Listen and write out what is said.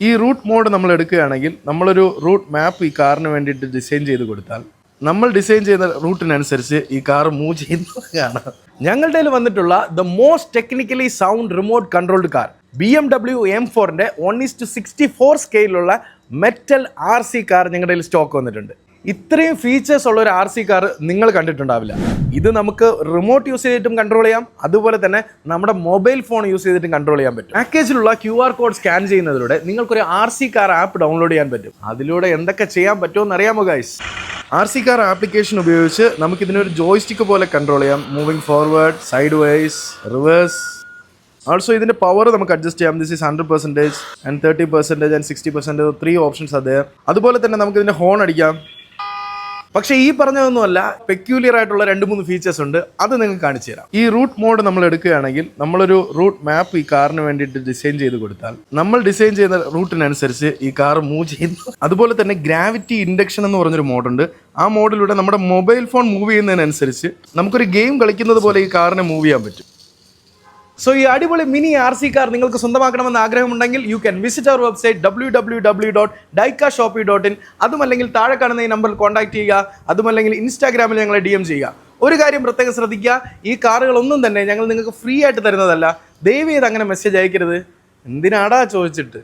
ഈ root mode നമ്മൾ എടുക്കുകയാണെങ്കിൽ നമ്മളൊരു റൂട്ട് മാപ്പ് ഈ കാറിന് വേണ്ടിയിട്ട് ഡിസൈൻ ചെയ്ത് കൊടുത്താൽ നമ്മൾ ഡിസൈൻ ചെയ്യുന്ന റൂട്ടിനനുസരിച്ച് ഈ കാർ മൂവ് ചെയ്യുന്നത് കാണാം. ഞങ്ങളുടെ കയ്യിൽ വന്നിട്ടുള്ള the most technically sound remote controlled car BMW M4ന്റെ 1:64 സ്കെയിലുള്ള മെറ്റൽ RC കാർ ഞങ്ങളുടെ കയ്യിൽ സ്റ്റോക്ക് വന്നിട്ടുണ്ട്. ഇത്രയും ഫീച്ചേഴ്സ് ഉള്ള ഒരു RC കാർ നിങ്ങൾ കണ്ടിട്ടുണ്ടാവില്ല. ഇത് നമുക്ക് റിമോട്ട് യൂസ് ചെയ്തിട്ടും കൺട്രോൾ ചെയ്യാം, അതുപോലെ തന്നെ നമ്മുടെ മൊബൈൽ ഫോൺ യൂസ് ചെയ്തിട്ടും കൺട്രോൾ ചെയ്യാൻ പറ്റും. പാക്കേജിലുള്ള QR കോഡ് സ്കാൻ ചെയ്യുന്നതിലൂടെ നിങ്ങൾക്കൊരു RC കാർ ആപ്പ് ഡൗൺലോഡ് ചെയ്യാൻ പറ്റും. അതിലൂടെ എന്തൊക്കെ ചെയ്യാൻ പറ്റുമെന്ന് അറിയാമോ ഗൈസ്? RC കാർ ആപ്ലിക്കേഷൻ ഉപയോഗിച്ച് നമുക്കിതിനൊരു ജോയ്സ്റ്റിക്ക് പോലെ കൺട്രോൾ ചെയ്യാം. Moving forward, side vice, reverse. Also ഇതിൻ്റെ പവർ നമുക്ക് അഡ്ജസ്റ്റ് ചെയ്യാം. This is 100% and 30% and 60%. 3 options അതേ. അതുപോലെ തന്നെ നമുക്ക് ഇതിൻ്റെ ഹോൺ അടിക്കാം. പക്ഷേ ഈ പറഞ്ഞതൊന്നുമല്ല, പെക്യൂലിയർ ആയിട്ടുള്ള 2-3 ഫീച്ചേഴ്സ് ഉണ്ട്. അത് നിങ്ങൾക്ക് കാണിച്ചു തരാം. ഈ റൂട്ട് മോഡ് നമ്മൾ എടുക്കുകയാണെങ്കിൽ നമ്മളൊരു റൂട്ട് മാപ്പ് ഈ കാറിന് വേണ്ടിയിട്ട് ഡിസൈൻ ചെയ്ത് കൊടുത്താൽ നമ്മൾ ഡിസൈൻ ചെയ്യുന്ന റൂട്ടിനനുസരിച്ച് ഈ കാർ മൂവ് ചെയ്യുന്നു. അതുപോലെ തന്നെ ഗ്രാവിറ്റി ഇൻഡക്ഷൻ എന്ന് പറഞ്ഞൊരു മോഡുണ്ട്. ആ മോഡിലൂടെ നമ്മുടെ മൊബൈൽ ഫോൺ മൂവ് ചെയ്യുന്നതിനനുസരിച്ച് നമുക്കൊരു ഗെയിം കളിക്കുന്നത് പോലെ ഈ കാറിനെ മൂവ് ചെയ്യാൻ പറ്റും. സോ ഈ അടിപൊളി മിനി RC കാർ നിങ്ങൾക്ക് സ്വന്തമാക്കണമെന്ന് ആഗ്രഹമുണ്ടെങ്കിൽ you can visit our website www.daikashopee.in. അതുമല്ലെങ്കിൽ താഴെ കാണുന്ന ഈ നമ്പറിൽ കോൺടാക്ട് ചെയ്യുക. അതുമല്ലെങ്കിൽ ഇൻസ്റ്റാഗ്രാമിൽ ഞങ്ങളെ DM ചെയ്യുക. ഒരു കാര്യം പ്രത്യേകം ശ്രദ്ധിക്കുക, ഈ കാറുകളൊന്നും തന്നെ ഞങ്ങൾ നിങ്ങൾക്ക് ഫ്രീ ആയിട്ട് തരുന്നതല്ല. ദയവ് ചെയ്ത് അങ്ങനെ മെസ്സേജ് അയക്കരുത്. എന്തിനാടാ ചോദിച്ചിട്ട്.